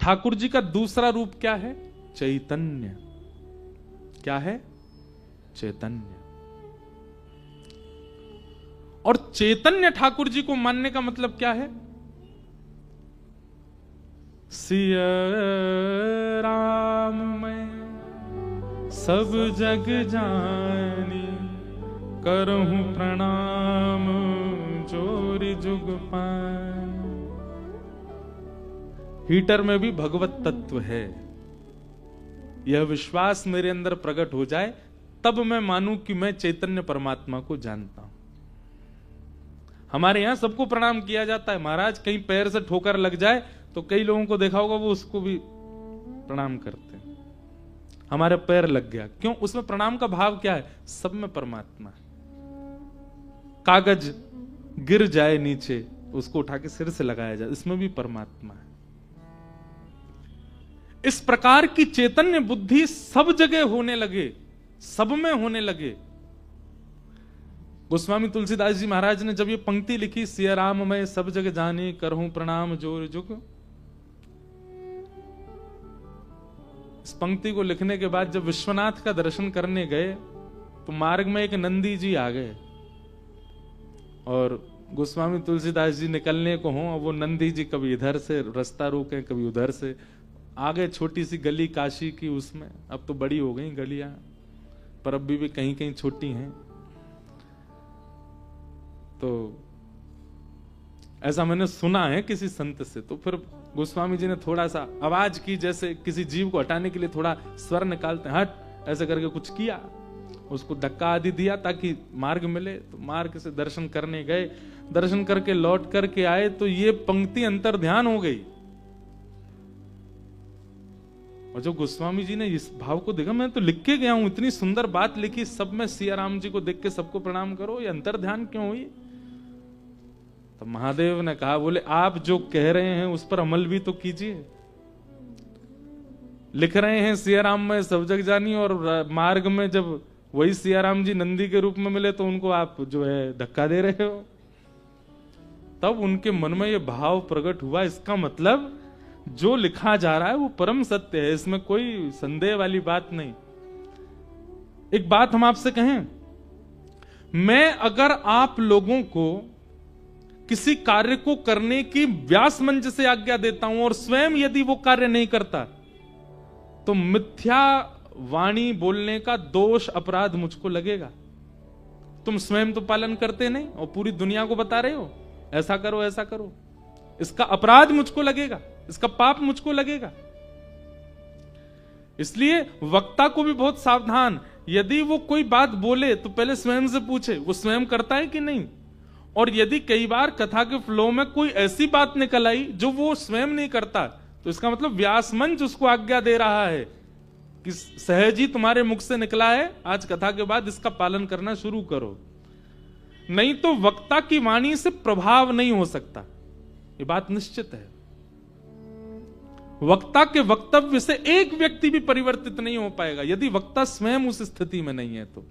ठाकुर जी का दूसरा रूप क्या है? चैतन्य। क्या है? चैतन्य। और चैतन्य ठाकुर जी को मानने का मतलब क्या है? सिया राम मैं सब जग जानी, करहूं प्रणाम जोरी जुग पान। हीटर में भी भगवत तत्व है, यह विश्वास मेरे अंदर प्रकट हो जाए तब मैं मानूं कि मैं चैतन्य परमात्मा को जानता हूं। हमारे यहां सबको प्रणाम किया जाता है। महाराज कहीं पैर से ठोकर लग जाए तो कई लोगों को देखा होगा वो उसको भी प्रणाम करते हैं। हमारे पैर लग गया, क्यों? उसमें प्रणाम का भाव क्या है? सब में परमात्मा है। कागज गिर जाए नीचे, उसको उठा के सिर से लगाया जाए, इसमें भी परमात्मा है। इस प्रकार की चैतन्य बुद्धि सब जगह होने लगे, सब में होने लगे। गोस्वामी तुलसीदास जी महाराज ने जब ये पंक्ति लिखी, सिया राम मैं सब जगह जाने, करहूं प्रणाम जोर जुग, इस पंक्ति को लिखने के बाद जब विश्वनाथ का दर्शन करने गए तो मार्ग में एक नंदी जी आ गए और गोस्वामी तुलसीदास जी निकलने को हों, वो नंदी जी कभी इधर से रास्ता रोके, कभी उधर से। आगे छोटी सी गली काशी की, उसमें अब तो बड़ी हो गई गलियां, पर अब भी कहीं कहीं छोटी हैं। तो ऐसा मैंने सुना है किसी संत से। तो फिर गोस्वामी जी ने थोड़ा सा आवाज की, जैसे किसी जीव को हटाने के लिए थोड़ा स्वर निकालते हैं, हट, ऐसे करके कुछ किया, उसको धक्का आदि दिया ताकि मार्ग मिले। तो मार्ग से दर्शन करने गए, दर्शन करके लौट करके आए तो ये पंक्ति अंतर ध्यान हो गई। और जो गोस्वामी जी ने इस भाव को देखा, मैं तो लिख के गया हूं, इतनी सुंदर बात लिखी, सब में सिया राम जी को देख के सबको प्रणाम करो, ये अंतर ध्यान क्यों हुई? तो महादेव ने कहा, बोले आप जो कह रहे हैं उस पर अमल भी तो कीजिए। लिख रहे हैं सिया राम में सब जग जानी, और मार्ग में जब वही सिया राम जी नंदी के रूप में मिले तो उनको आप जो है धक्का दे रहे हो। तब उनके मन में ये भाव प्रकट हुआ, इसका मतलब जो लिखा जा रहा है वो परम सत्य है, इसमें कोई संदेह वाली बात नहीं। एक बात हम आपसे कहें, मैं अगर आप लोगों को किसी कार्य को करने की व्यास मंच से आज्ञा देता हूं और स्वयं यदि वो कार्य नहीं करता तो मिथ्या वाणी बोलने का दोष अपराध मुझको लगेगा। तुम स्वयं तो पालन करते नहीं और पूरी दुनिया को बता रहे हो ऐसा करो ऐसा करो, इसका अपराध मुझको लगेगा, इसका पाप मुझको लगेगा। इसलिए वक्ता को भी बहुत सावधान, यदि वो कोई बात बोले तो पहले स्वयं से पूछे वो स्वयं करता है कि नहीं। और यदि कई बार कथा के फ्लो में कोई ऐसी बात निकल आई जो वो स्वयं नहीं करता, तो इसका मतलब व्यास मंच उसको आज्ञा दे रहा है कि सहज ही तुम्हारे मुख से निकला है, आज कथा के बाद इसका पालन करना शुरू करो। नहीं तो वक्ता की वाणी से प्रभाव नहीं हो सकता, ये बात निश्चित है। वक्ता के वक्तव्य से एक व्यक्ति भी परिवर्तित नहीं हो पाएगा यदि वक्ता स्वयं उस स्थिति में नहीं है। तो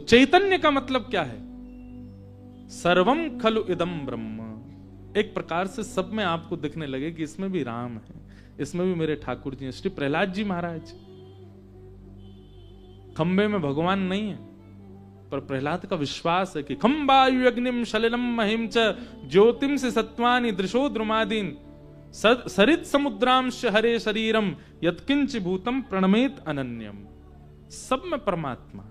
चैतन्य का मतलब क्या है? सर्वम खलु इदम ब्रह्म। एक प्रकार से सब में आपको दिखने लगे कि इसमें भी राम है, इसमें भी मेरे ठाकुर जी हैं। श्री प्रहलाद जी महाराज, खंबे में भगवान नहीं है, पर प्रहलाद का विश्वास है कि खंबायु अग्निम शलिलम महिम च ज्योतिम से सत्वानि दृशो द्रुमादीन सरित समुद्रांश हरे शरीरम यत्किंच भूतम प्रणमेत अनन्यम। सब में परमात्मा।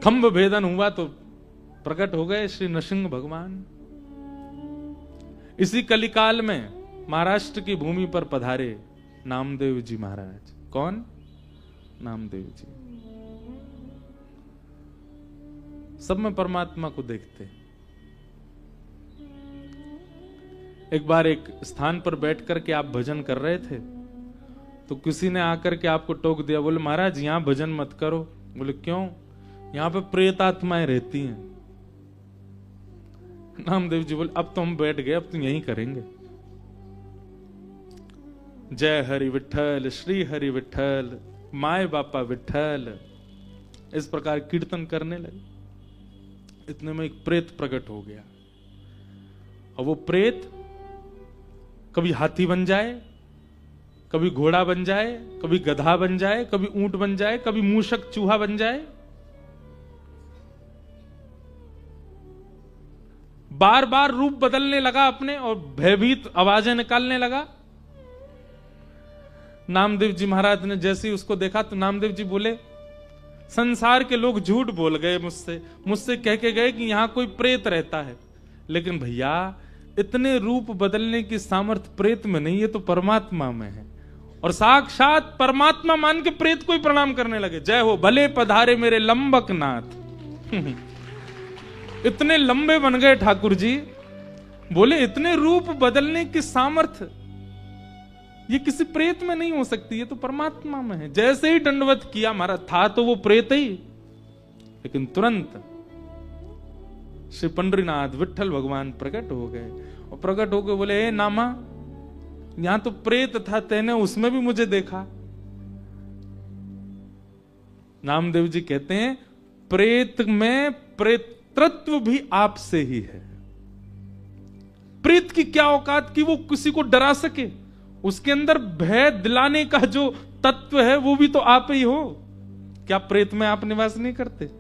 खंभ भेदन हुआ तो प्रकट हो गए श्री नृसिंह भगवान। इसी कलिकाल में महाराष्ट्र की भूमि पर पधारे नामदेव जी महाराज। कौन? नामदेव जी। सब में परमात्मा को देखते। एक बार एक स्थान पर बैठ करके आप भजन कर रहे थे तो किसी ने आकर के आपको टोक दिया, बोले महाराज यहां भजन मत करो। बोले क्यों? यहां पे प्रेत आत्माएं रहती हैं। नामदेव जी बोले अब तो हम बैठ गए, अब तो यहीं करेंगे। जय हरि विठल, श्री हरि विठल, माय बापा विठल, इस प्रकार कीर्तन करने लगे। इतने में एक प्रेत प्रकट हो गया। और वो प्रेत कभी हाथी बन जाए, कभी घोड़ा बन जाए, कभी गधा बन जाए, कभी ऊंट बन जाए, कभी मूषक चूहा बन जाए। बार बार रूप बदलने लगा अपने और भयभीत आवाजें निकालने लगा। नामदेव जी महाराज ने जैसे ही उसको देखा तो नामदेव जी बोले, संसार के लोग झूठ बोल गए मुझसे कह के गए कि यहां कोई प्रेत रहता है, लेकिन भैया इतने रूप बदलने की सामर्थ्य प्रेत में नहीं है, तो परमात्मा में है। और साक्षात परमात्मा मान के प्रेत को ही प्रणाम करने लगे। जय हो भले पधारे मेरे लंबक नाथ। इतने लंबे बन गए ठाकुर जी। बोले इतने रूप बदलने की सामर्थ्य ये किसी प्रेत में नहीं हो सकती, ये तो परमात्मा में है। जैसे ही दंडवत किया, महाराज था तो वो प्रेत ही, लेकिन तुरंत श्री पंडरीनाथ विठ्ठल भगवान प्रकट हो गए। और प्रकट होकर बोले, ए नामा, यहां तो प्रेत था, तेने उसमें भी मुझे देखा। नामदेव जी कहते हैं, प्रेत में प्रेतृत्व भी आपसे ही है। प्रेत की क्या औकात कि वो किसी को डरा सके, उसके अंदर भय दिलाने का जो तत्व है वो भी तो आप ही हो। क्या प्रेत में आप निवास नहीं करते?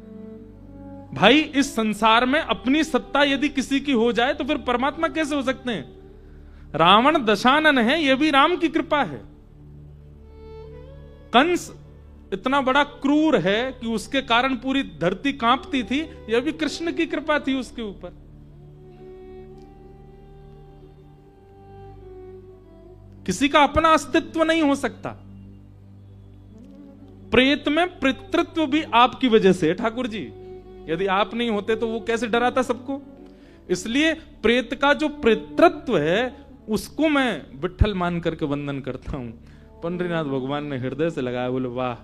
भाई इस संसार में अपनी सत्ता यदि किसी की हो जाए तो फिर परमात्मा कैसे हो सकते हैं? रावण दशानन है, यह भी राम की कृपा है। कंस इतना बड़ा क्रूर है कि उसके कारण पूरी धरती कांपती थी, यह भी कृष्ण की कृपा थी उसके ऊपर। किसी का अपना अस्तित्व नहीं हो सकता। प्रेत में पितृत्व भी आपकी वजह से है ठाकुर जी। यदि आप नहीं होते तो वो कैसे डराता सबको। इसलिए प्रेत का जो पितृत्व है उसको मैं विठ्ठल मान करके वंदन करता हूं। पंडरीनाथ भगवान ने हृदय से लगाया, बोले वाह,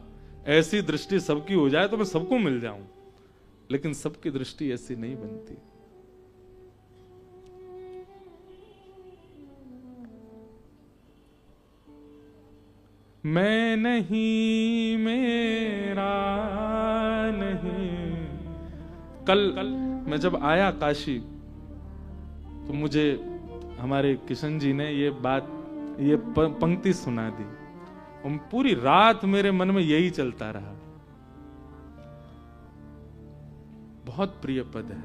ऐसी दृष्टि सबकी हो जाए तो मैं सबको मिल जाऊं। लेकिन सबकी दृष्टि ऐसी नहीं बनती। मैं नहीं, मेरा नहीं। कल मैं जब आया काशी तो मुझे हमारे किशन जी ने ये पंक्ति सुना दी और पूरी रात मेरे मन में यही चलता रहा। बहुत प्रिय पद है।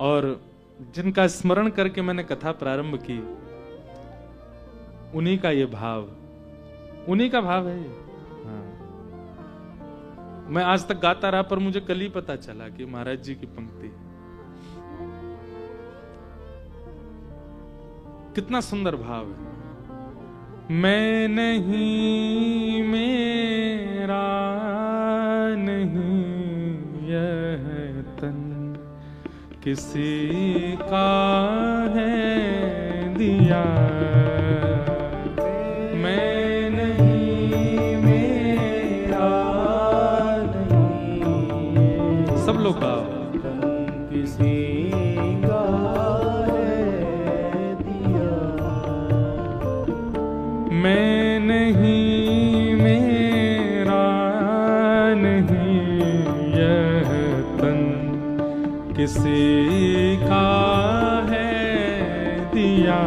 और जिनका स्मरण करके मैंने कथा प्रारंभ की, उन्हीं का ये भाव, उन्हीं का भाव है। हाँ, मैं आज तक गाता रहा पर मुझे कल ही पता चला कि महाराज जी की पंक्ति है। कितना सुंदर भाव है। मैं नहीं, मेरा नहीं, यह तन किसी का है दिया। मैं नहीं, मेरा नहीं, सब लोग का किसी का है दिया। मैं नहीं, मेरा नहीं, यह तन किसी का है दिया।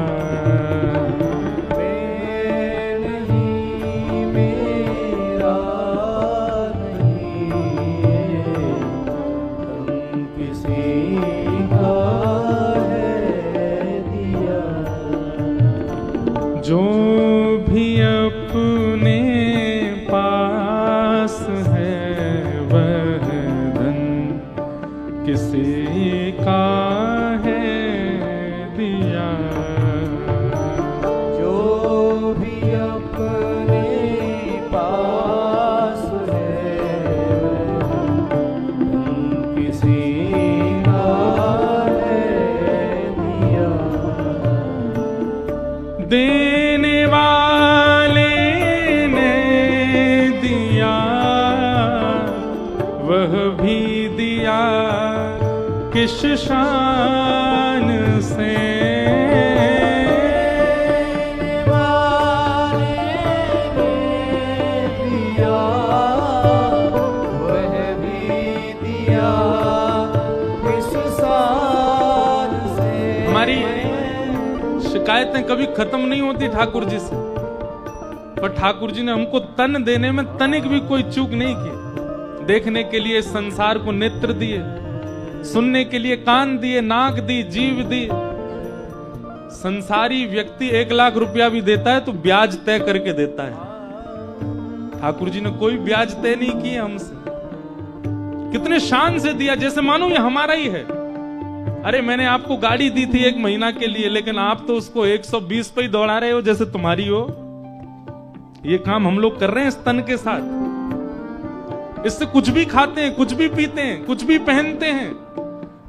जो भी अपने पास है वह धन किसी का है दिया। जो भी अपने पास है किसी का है दिया। देने वाले ने दिया, वह भी दिया किस शान से। देने वाले ने दिया, शिकायतें कभी खत्म नहीं होती ठाकुर जी से, पर ठाकुर जी ने हमको तन देने में तनिक भी कोई चूक नहीं की। देखने के लिए संसार को नेत्र दिए, सुनने के लिए कान दिए, नाक दी, जीव दी। संसारी व्यक्ति 1 लाख रुपया भी देता है तो ब्याज तय करके देता है। ठाकुर जी ने कोई ब्याज तय नहीं किए हमसे। कितने शान से दिया, जैसे मानो ये हमारा ही है। अरे मैंने आपको गाड़ी दी थी 1 महीना के लिए, लेकिन आप तो उसको 120 पे ही दौड़ा रहे हो जैसे तुम्हारी हो। ये काम हम लोग कर रहे हैं इस तन के साथ। इससे कुछ भी खाते हैं, कुछ भी पीते हैं, कुछ भी पहनते हैं।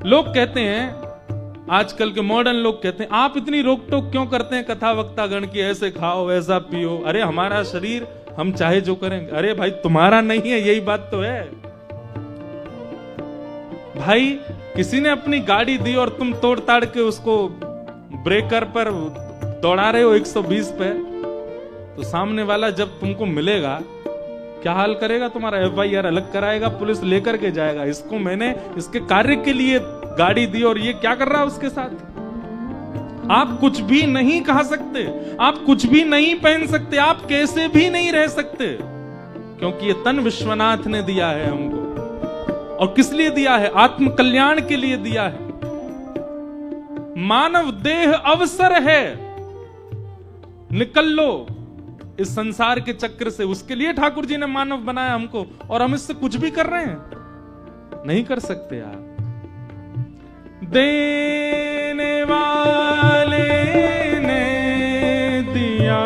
लोग कहते हैं, आजकल के मॉडर्न लोग कहते हैं, आप इतनी रोक टोक क्यों करते हैं कथा वक्ता गण की, ऐसे खाओ ऐसा पियो। अरे हमारा शरीर, हम चाहे जो करेंगे। अरे भाई तुम्हारा नहीं है, यही बात तो है भाई। किसी ने अपनी गाड़ी दी और तुम तोड़ ताड़ के उसको ब्रेकर पर दौड़ा रहे हो 120 पे, तो सामने वाला जब तुमको मिलेगा क्या हाल करेगा तुम्हारा? FIR अलग कराएगा, पुलिस लेकर के जाएगा। इसको मैंने इसके कार्य के लिए गाड़ी दी और ये क्या कर रहा है उसके साथ। आप कुछ भी नहीं खा सकते, आप कुछ भी नहीं पहन सकते, आप कैसे भी नहीं रह सकते, क्योंकि ये तन विश्वनाथ ने दिया है हमको। और किस लिए दिया है? आत्म कल्याण के लिए दिया है। मानव देह अवसर है, निकल लो इस संसार के चक्र से। उसके लिए ठाकुर जी ने मानव बनाया हमको, और हम इससे कुछ भी कर रहे हैं? नहीं कर सकते यार। देने वाले ने दिया,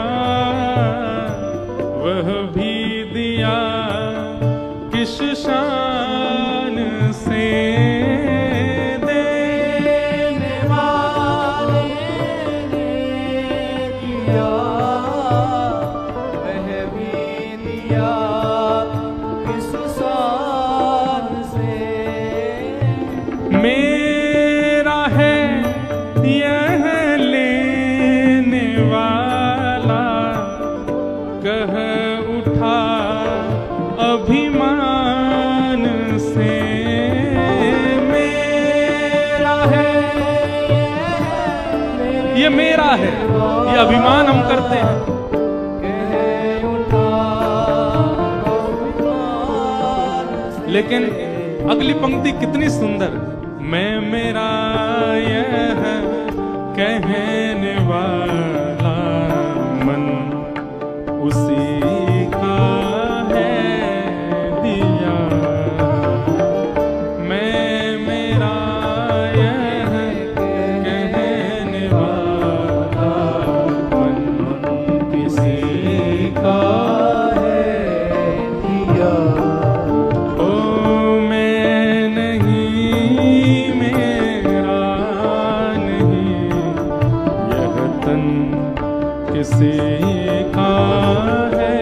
वह भी दिया किस शान से। देने वाले ने दिया, वह भी दिया किस शान से। मेरा है यह लेने वाला, कह उठा अभिमान से। मेरा है, ये मेरा है, ये अभिमान हम करते हैं। कह उठा अभिमान से। लेकिन अगली पंक्ति कितनी सुंदर। मैं मेरा यह कहने वाला मन उसी का है दिया। मैं मेरा यह कहने वाला मन किसी का है दिया। ओ मैं नहीं, मेरा नहीं, यह तन किसी का है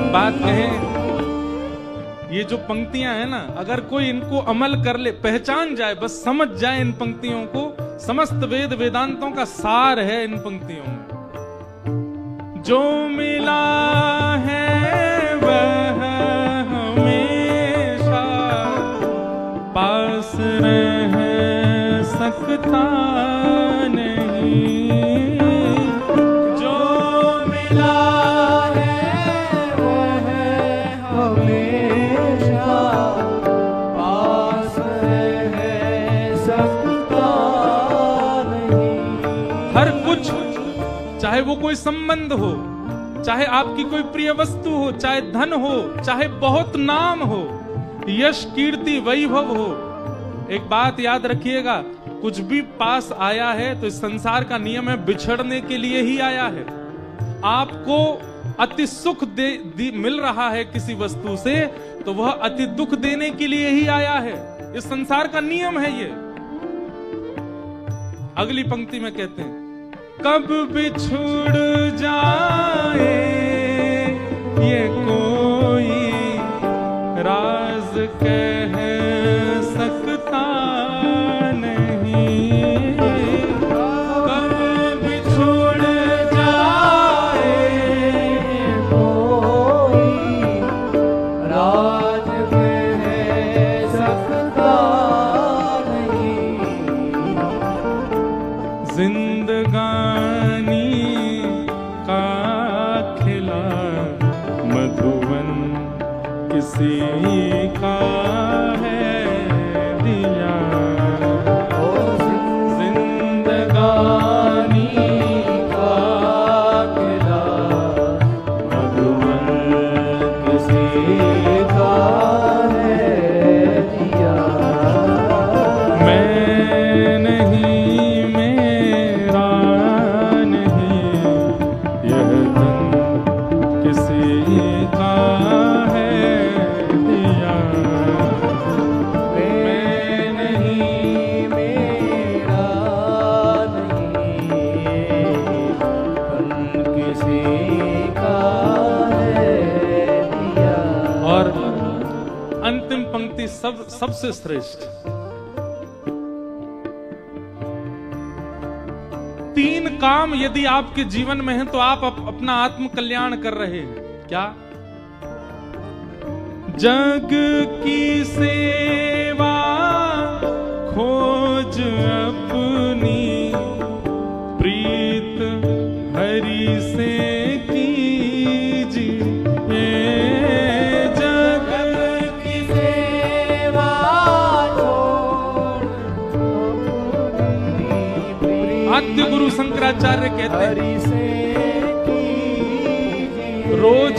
बात कहें, ये जो पंक्तियां हैं ना, अगर कोई इनको अमल कर ले, पहचान जाए, बस समझ जाए इन पंक्तियों को, समस्त वेद वेदांतों का सार है इन पंक्तियों में। जो मिला है वह हमेशा पास रह सकता नहीं। जो मिला है वह हमेशा पास रह सकता नहीं। हर कुछ, चाहे वो कोई संबंध हो, चाहे आपकी कोई प्रिय वस्तु हो, चाहे धन हो, चाहे बहुत नाम हो, यश कीर्ति वैभव हो, एक बात याद रखिएगा, कुछ भी पास आया है तो इस संसार का नियम है बिछड़ने के लिए ही आया है। आपको अति सुख मिल रहा है किसी वस्तु से, तो वह अति दुख देने के लिए ही आया है। इस संसार का नियम है ये। अगली पंक्ति में कहते हैं, कब बिछुड़ जाए ये कोई राज कह सकता नहीं। कब बिछुड़ जाए कोई राज कह सकता नहीं। जिंदगानी का खिला मधुवन किसी का है दिया। जिंदगानी का खिला मधुवन किसी का है दिया। मैं नहीं, मेरा नहीं, यह धन किसी का है दिया। मैं नहीं, मेरा नहीं, धन किसी का है दिया। और अंतिम पंक्ति सबसे श्रेष्ठ, तीन काम यदि आपके जीवन में हैं तो आप अपना आत्म कल्याण कर रहे हैं। क्या? जग की सेवा खोज अपनी प्रीत हरि से कीजिए। जग की सेवा आद्य गुरु शंकराचार्य कहते हैं, हरि से कीजिए। रोज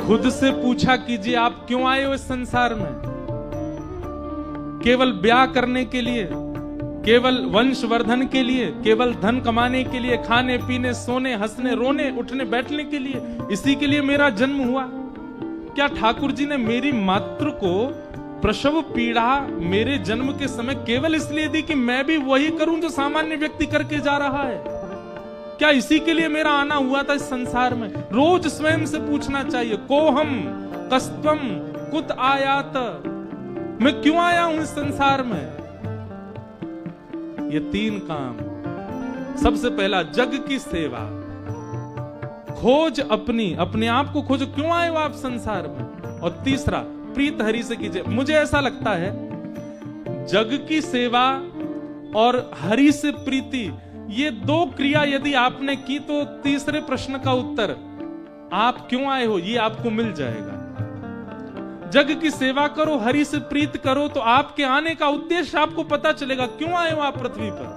खुद से पूछा कीजिए आप क्यों आए हो इस संसार में? केवल ब्याह करने के लिए, केवल वंशवर्धन के लिए, केवल धन कमाने के लिए, खाने पीने सोने हंसने रोने उठने बैठने के लिए, इसी के लिए मेरा जन्म हुआ? क्या ठाकुर जी ने मेरी मातृ को प्रसव पीड़ा मेरे जन्म के समय केवल इसलिए दी कि मैं भी वही करूं जो सामान्य व्यक्ति करके जा रहा है? क्या इसी के लिए मेरा आना हुआ था इस संसार में? रोज स्वयं से पूछना चाहिए, कोहम कस्तम कुत आयात, मैं क्यों आया हूं इस संसार में? ये तीन काम। सबसे पहला जग की सेवा, खोज अपने आप को खोजो, क्यों आए हो आप संसार में? और तीसरा प्रीत हरि से कीजिए। मुझे ऐसा लगता है जग की सेवा और हरि से प्रीति, ये दो क्रिया यदि आपने की तो तीसरे प्रश्न का उत्तर आप क्यों आए हो ये आपको मिल जाएगा। जग की सेवा करो, हरि से प्रीत करो, तो आपके आने का उद्देश्य आपको पता चलेगा, क्यों आए हो आप पृथ्वी पर।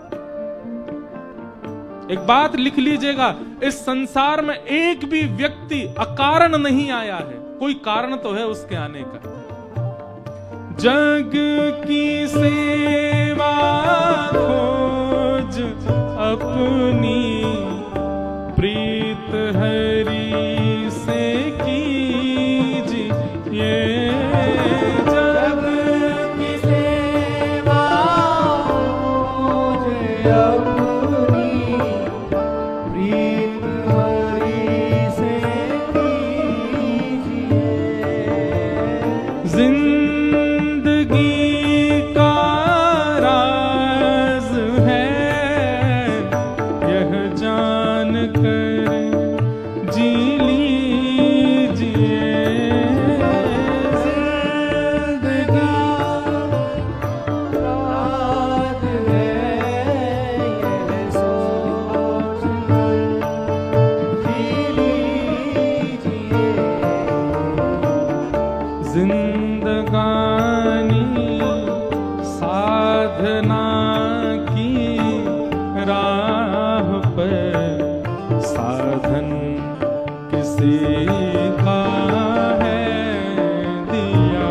एक बात लिख लीजिएगा, इस संसार में एक भी व्यक्ति अकारण नहीं आया है, कोई कारण तो है उसके आने का। जग की सेवा खोज अपनी प्रीत हरि से कीजिए। जग की सेवा खोज अपनी प्रीत हरि से कीजिए। जिंदगानी साधना की राह पर साधन किसी का है दिया।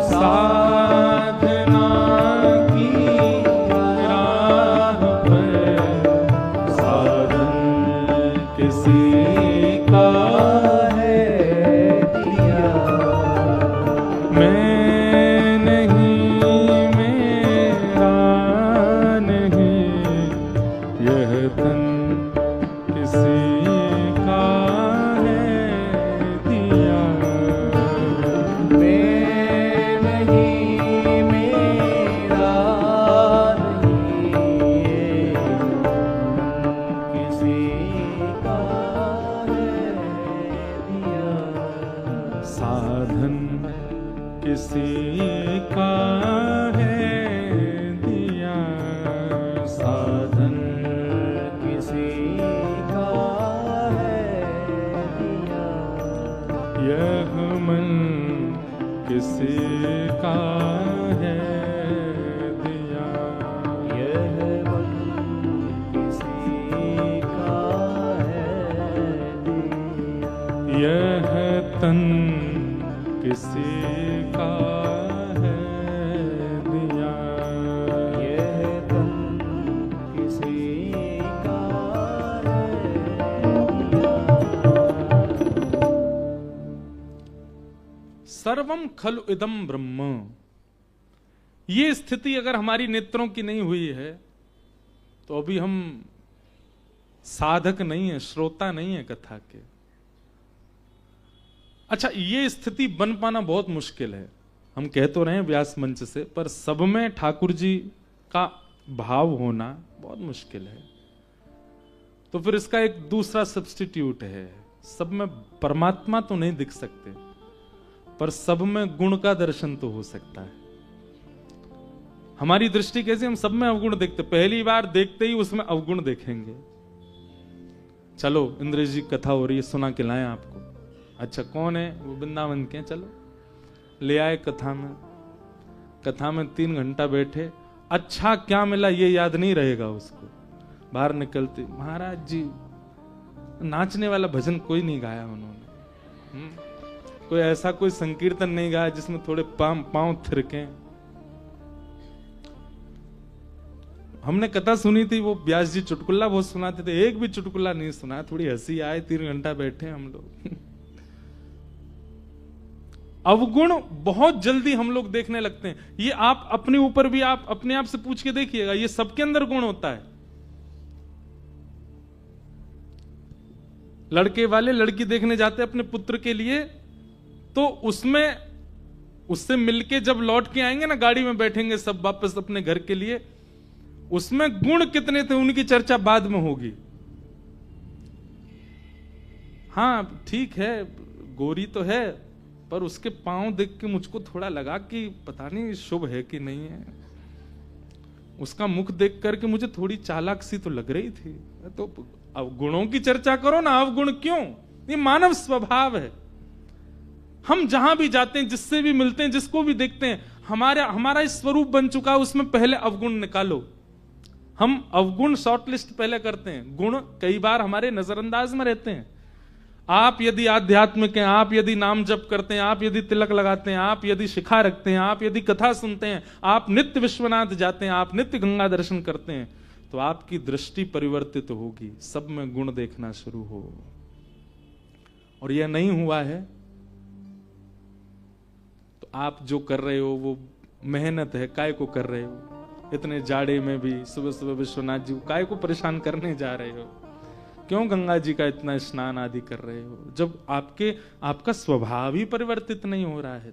साधना की राह पर साधन किसी का है दिया। मैं नहीं मेरा नहीं यह तन किसी का है दिया। मैं नहीं मेरा नहीं किसी का है दिया। साधन किसी का है दिया। साधन किसी का है दिया। यह मन किसी का है दिया। यह मन किसी का है दिया। यह तन किसी का है दिया। यह तन किसी का है दिया। सर्वम खलु इदम ब्रह्म। ये स्थिति अगर हमारी नेत्रों की नहीं हुई है तो अभी हम साधक नहीं है, श्रोता नहीं है कथा के। अच्छा, ये स्थिति बन पाना बहुत मुश्किल है। हम कह तो रहे हैं व्यास मंच से, पर सब में ठाकुर जी का भाव होना बहुत मुश्किल है। तो फिर इसका एक दूसरा सब्स्टिट्यूट है। सब में परमात्मा तो नहीं दिख सकते, पर सब में गुण का दर्शन तो हो सकता है। हमारी दृष्टि कैसी, हम सब में अवगुण देखते, पहली बार देखते ही उसमें अवगुण देखेंगे। चलो इंद्रेश जी कथा हो रही है, सुना के लाएं आपको। अच्छा कौन है वो? वृंदावन के, चलो ले आए कथा में। कथा में 3 घंटा बैठे, अच्छा क्या मिला ये याद नहीं रहेगा उसको। बाहर निकलते, महाराज जी नाचने वाला भजन कोई नहीं गाया उन्होंने। कोई ऐसा कोई संकीर्तन नहीं गाया जिसमें थोड़े पांव थिरके। हमने कथा सुनी थी, वो व्यास जी चुटकुल्ला बहुत सुनाते थे, एक भी चुटकुल्ला नहीं सुना। थोड़ी हंसी आए, 3 घंटा बैठे हम लोग। अवगुण बहुत जल्दी हम लोग देखने लगते हैं। ये आप अपने ऊपर भी आप अपने आप से पूछ के देखिएगा, ये सबके अंदर गुण होता है। लड़के वाले लड़की देखने जाते हैं अपने पुत्र के लिए, तो उसमें उससे मिलके जब लौट के आएंगे ना, गाड़ी में बैठेंगे सब वापस अपने घर के लिए, उसमें गुण कितने थे उनकी चर्चा बाद में होगी। हाँ ठीक है, गोरी तो है, पर उसके पांव देख के मुझको थोड़ा लगा कि पता नहीं शुभ है कि नहीं है। उसका मुख देख करके मुझे थोड़ी चालाक सी तो लग रही थी। तो अवगुणों की चर्चा करो ना, अवगुण क्यों? ये मानव स्वभाव है। हम जहां भी जाते हैं, जिससे भी मिलते हैं, जिसको भी देखते हैं, हमारा इस स्वरूप बन चुका है, उसमें पहले अवगुण निकालो। हम अवगुण शॉर्टलिस्ट पहले करते हैं, गुण कई बार हमारे नजरअंदाज में रहते हैं। आप यदि आध्यात्मिक हैं, आप यदि नाम जप करते हैं, आप यदि तिलक लगाते हैं, आप यदि शिखा रखते हैं, आप यदि कथा सुनते हैं, आप नित्य विश्वनाथ जाते हैं, आप नित्य गंगा दर्शन करते हैं, तो आपकी दृष्टि परिवर्तित होगी, सब में गुण देखना शुरू हो। और यह नहीं हुआ है तो आप जो कर रहे हो वो मेहनत है, काय को कर रहे हो? इतने जाड़े में भी सुबह सुबह विश्वनाथ जी काय को परेशान करने जा रहे हो? क्यों गंगा जी का इतना स्नान आदि कर रहे हो, जब आपका स्वभाव ही परिवर्तित नहीं हो रहा है?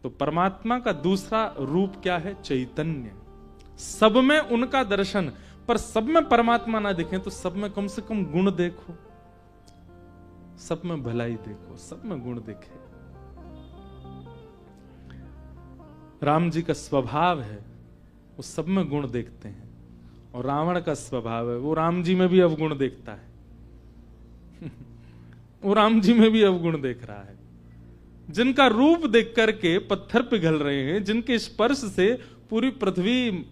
तो परमात्मा का दूसरा रूप क्या है? चैतन्य। सब में उनका दर्शन, पर सब में परमात्मा ना दिखे तो सब में कम से कम गुण देखो, सब में भलाई देखो, सब में गुण देखे। राम जी का स्वभाव है वो सब में गुण देखते हैं, और रावण का स्वभाव है वो राम जी में भी अवगुण देखता है। वो राम जी में भी अवगुण देख रहा है। जिनका रूप देख करके पत्थर पिघल रहे हैं, जिनके स्पर्श से पूरी पृथ्वी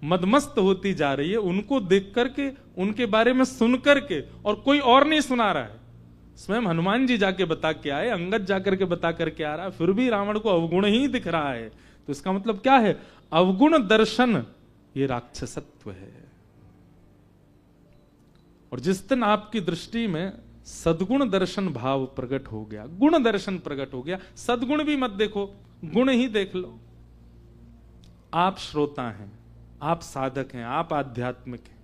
मदमस्त होती जा रही है, उनको देख करके, उनके बारे में सुन करके, और कोई और नहीं सुना रहा है, स्वयं हनुमान जी जाके बता के आए, अंगद जाकर के बता करके आ रहा है, फिर भी रावण को अवगुण ही दिख रहा है। तो इसका मतलब क्या है? अवगुण दर्शन ये राक्षसत्व है। और जिस दिन आपकी दृष्टि में सद्गुण दर्शन भाव प्रकट हो गया, गुण दर्शन प्रकट हो गया, सद्गुण भी मत देखो, गुण ही देख लो। आप श्रोता हैं, आप साधक हैं, आप आध्यात्मिक हैं।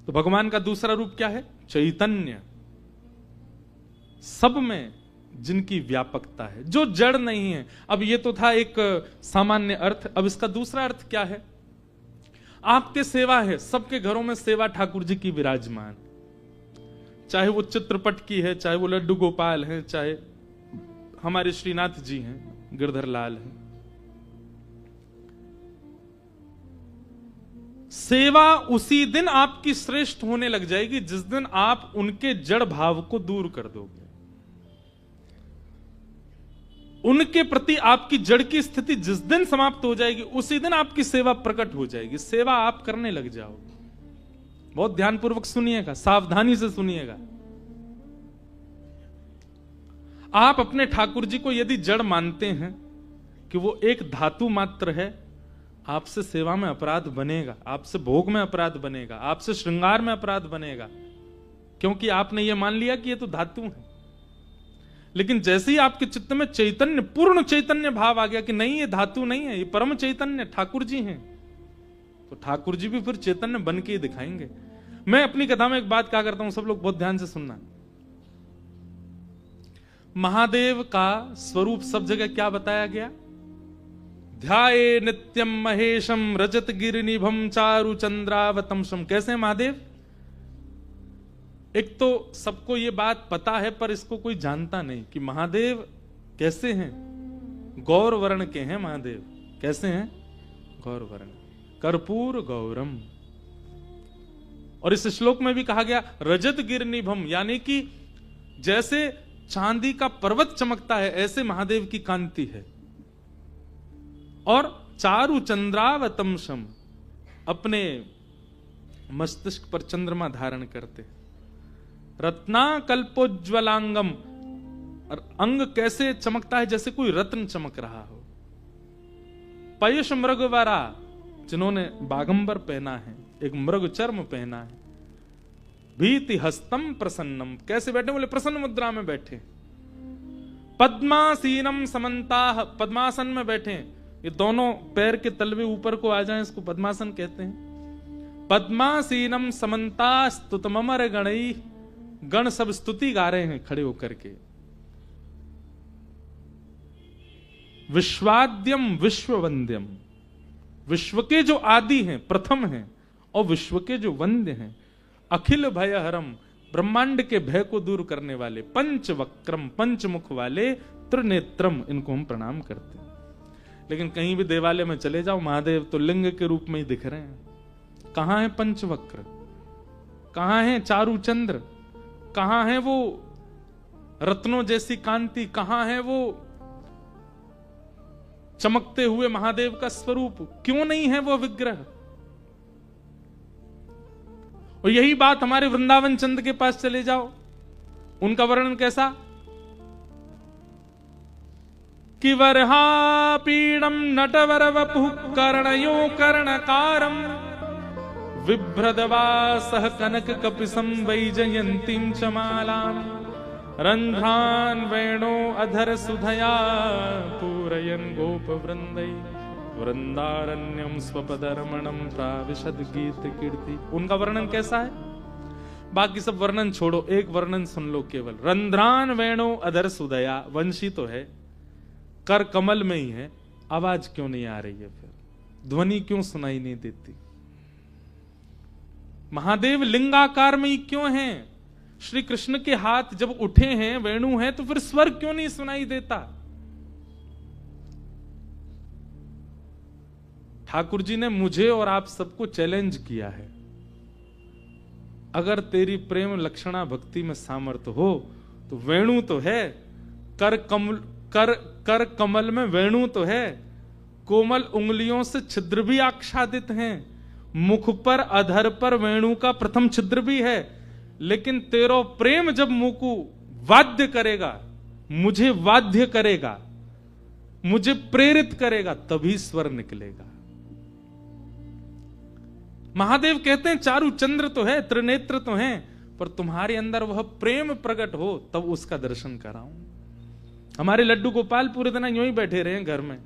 तो भगवान का दूसरा रूप क्या है? चैतन्य, सब में जिनकी व्यापकता है, जो जड़ नहीं है। अब ये तो था एक सामान्य अर्थ, अब इसका दूसरा अर्थ क्या है? आपके सेवा है, सबके घरों में सेवा ठाकुर जी की विराजमान, चाहे वो चित्रपट की है, चाहे वो लड्डू गोपाल हैं, चाहे हमारे श्रीनाथ जी हैं, गिरधर लाल हैं। सेवा उसी दिन आपकी श्रेष्ठ होने लग जाएगी जिस दिन आप उनके जड़ भाव को दूर कर दोगे। उनके प्रति आपकी जड़ की स्थिति जिस दिन समाप्त हो जाएगी, उसी दिन आपकी सेवा प्रकट हो जाएगी, सेवा आप करने लग जाओगे। बहुत ध्यानपूर्वक सुनिएगा, सावधानी से सुनिएगा। आप अपने ठाकुर जी को यदि जड़ मानते हैं कि वो एक धातु मात्र है, आपसे सेवा में अपराध बनेगा, आपसे भोग में अपराध बनेगा, आपसे श्रृंगार में अपराध बनेगा, क्योंकि आपने ये मान लिया कि ये तो धातु है। लेकिन जैसे ही आपके चित्त में चैतन्य, पूर्ण चैतन्य भाव आ गया कि नहीं ये धातु नहीं है, ये परम चैतन्य ठाकुर जी हैं, तो ठाकुर जी भी फिर चैतन्य बन के ही दिखाएंगे। मैं अपनी कथा में एक बात क्या करता हूं, सब लोग बहुत ध्यान से सुनना। महादेव का स्वरूप सब जगह क्या बताया गया? ध्याये नित्यम महेशम रजत गिरिनिभम चारु चंद्रावतंसम। कैसे हैं महादेव? एक तो सबको ये बात पता है, पर इसको कोई जानता नहीं कि महादेव कैसे हैं। गौर वर्ण के हैं महादेव। कैसे हैं? गौर वर्ण, कर्पूर गौरम। और इस श्लोक में भी कहा गया रजत गिरिनिभम, यानी कि जैसे चांदी का पर्वत चमकता है, ऐसे महादेव की कांति है। और चारु चंद्रावतंसम, अपने मस्तिष्क पर चंद्रमा धारण करते। रत्नाकल्पोज्वलांगम, और अंग कैसे चमकता है? जैसे कोई रत्न चमक रहा हो। पयुष मृगवरा, जिन्होंने बागंबर पहना है, एक मृग चर्म पहना है। भीति हस्तम प्रसन्नम, कैसे बैठे? बोले प्रसन्न मुद्रा में बैठे। पद्मासीनम समन्ताः, पद्मासन में बैठे, ये दोनों पैर के तलवे ऊपर को आ जाएं, इसको पद्मासन कहते हैं। पद्मासीनम समन्ता स्तुतमर गणई, गण सब स्तुति गा रहे हैं खड़े होकर के। विश्वाद्यम विश्ववंद्यम, विश्व के जो आदि हैं, प्रथम हैं, और विश्व के जो वंद्य हैं। अखिल भयहरम, ब्रह्मांड के भय को दूर करने वाले। पंचवक्रम, पंचमुख वाले। त्रिनेत्रम, इनको हम प्रणाम करते हैं। लेकिन कहीं भी देवालय में चले जाओ, महादेव तो लिंग के रूप में ही दिख रहे हैं। कहां है पंचवक्र? कहां है चारुचंद्र? कहां है वो रत्नों जैसी कांति? कहां है वो चमकते हुए महादेव का स्वरूप? क्यों नहीं है वो विग्रह? और यही बात हमारे वृंदावन चंद के पास चले जाओ, उनका वर्णन कैसा? कि वरहापीडम नटवर वपुः कर्णयो कर्णकारम, बिभ्रदवासः कनक कपिसं वैजयन्तीं च मालाम्, रन्ध्रान् वेणो अधर सुधया पूरयन् गोपवृन्दै, वृंदारण्यम स्वपदरमणम प्राविशद गीत कीर्ति। उनका वर्णन कैसा है? बाकी सब वर्णन छोड़ो, एक वर्णन सुन लो केवल। रंध्रान वेणो अधर सुदया, वंशी तो है, कर कमल में ही है, आवाज क्यों नहीं आ रही है? फिर ध्वनि क्यों सुनाई नहीं देती? महादेव लिंगाकार में ही क्यों हैं? श्री कृष्ण के हाथ जब उठे हैं, वेणु है, तो फिर स्वर क्यों नहीं सुनाई देता? ठाकुर जी ने मुझे और आप सबको चैलेंज किया है, अगर तेरी प्रेम लक्षणा भक्ति में सामर्थ्य हो तो वेणु तो है, कर कमल में वेणु तो है, कोमल उंगलियों से छिद्र भी आच्छादित हैं, मुख पर अधर पर वेणु का प्रथम छिद्र भी है, लेकिन तेरो प्रेम जब मुकु वाद्य करेगा, मुझे वाद्य करेगा, मुझे प्रेरित करेगा, तभी स्वर निकलेगा। महादेव कहते हैं चारु चंद्र तो है, त्रिनेत्र तो है, पर तुम्हारे अंदर वह प्रेम प्रकट हो तब उसका दर्शन कराऊं। हमारे लड्डू गोपाल पूरे दिन यूं ही बैठे रहे घर में।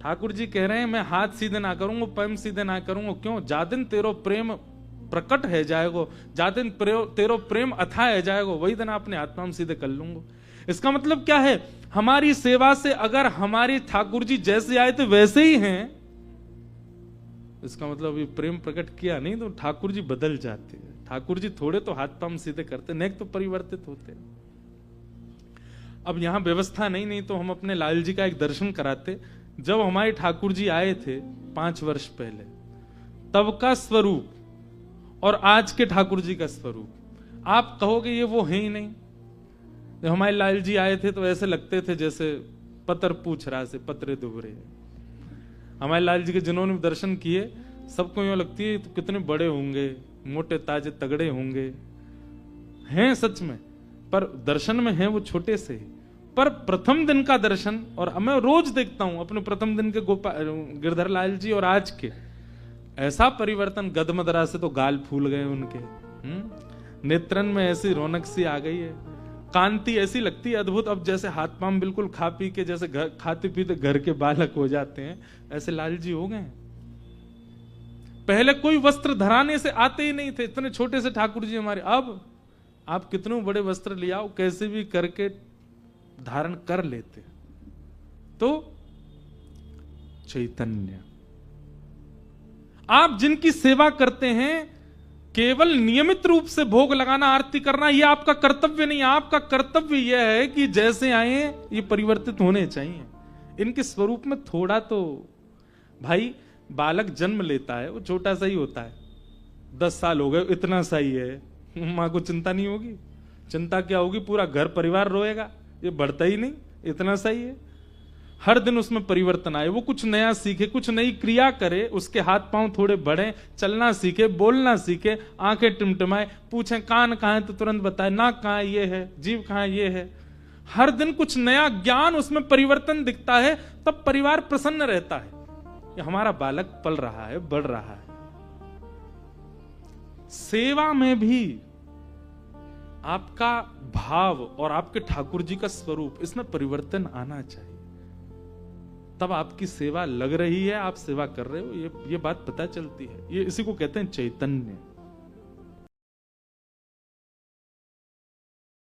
ठाकुर जी कह रहे हैं मैं हाथ सीधे ना करूंगा, पैम सीधे ना करूंगा। क्यों? जा दिन तेरो प्रेम प्रकट है जाएगो, जा दिन तेरो प्रेम अथा है जाएगो, वही दिन अपने आत्मा में सीधे कर लूंगा। इसका मतलब क्या है? हमारी सेवा से अगर हमारे ठाकुर जी जैसे आए थे वैसे ही हैं, इसका मतलब ये प्रेम प्रकट किया नहीं तो ठाकुर जी बदल जाते हैं। ठाकुर जी थोड़े तो हाथ पांव सीधे करते, नेक तो परिवर्तित होते। अब यहां व्यवस्था नहीं तो हम अपने लाल जी का एक दर्शन कराते। जब हमारे ठाकुर जी आए थे 5 वर्ष पहले, तब का स्वरूप और आज के ठाकुर जी का स्वरूप आप कहोगे ये वो है ही नहीं। जब हमारे लाल जी आए थे तो ऐसे लगते थे जैसे पत्र पूछ रहा से पत्रे दुबरे। हमारे लाल जी के जिन्होंने दर्शन किए सबको यूं लगती है तो कितने बड़े होंगे, मोटे ताजे तगड़े होंगे, हैं सच में, पर दर्शन में हैं वो छोटे से ही। पर प्रथम दिन का दर्शन, और मैं रोज देखता हूं अपने प्रथम दिन के गिरधर लाल जी और आज के, ऐसा परिवर्तन। गदमदरा से तो गाल फूल गए उनके, नेत्रन में ऐसी रौनक सी आ गई है, कांति ऐसी लगती है अद्भुत। अब जैसे हाथ पांव बिल्कुल खा पी के जैसे खाते पीते घर के बालक हो जाते हैं, ऐसे लाल जी हो गए। पहले कोई वस्त्र धराने से आते ही नहीं थे, इतने छोटे से ठाकुर जी हमारे। अब आप कितने बड़े वस्त्र ले आओ, कैसे भी करके धारण कर लेते। तो चैतन्य, आप जिनकी सेवा करते हैं, केवल नियमित रूप से भोग लगाना, आरती करना, यह आपका कर्तव्य नहीं। आपका कर्तव्य यह है कि जैसे आए ये परिवर्तित होने चाहिए। इनके स्वरूप में थोड़ा तो, भाई बालक जन्म लेता है वो छोटा सा ही होता है, 10 साल हो गए इतना सा ही है, मां को चिंता नहीं होगी। चिंता क्या होगी? पूरा घर परिवार रोएगा, ये बढ़ता ही नहीं, इतना सा ही है। हर दिन उसमें परिवर्तन आए, वो कुछ नया सीखे, कुछ नई क्रिया करे, उसके हाथ पांव थोड़े बढ़े, चलना सीखे, बोलना सीखे, आंखें टिमटिमाए, पूछें कान कहां है तो तुरंत बताए, नाक कहां ये है, जीभ कहां ये है। हर दिन कुछ नया ज्ञान, उसमें परिवर्तन दिखता है, तब परिवार प्रसन्न रहता है। ये हमारा बालक पल रहा है, बढ़ रहा है। सेवा में भी आपका भाव और आपके ठाकुर जी का स्वरूप, इसमें परिवर्तन आना चाहिए। तब आपकी सेवा लग रही है, आप सेवा कर रहे हो, ये बात पता चलती है। ये इसी को कहते हैं चैतन्य।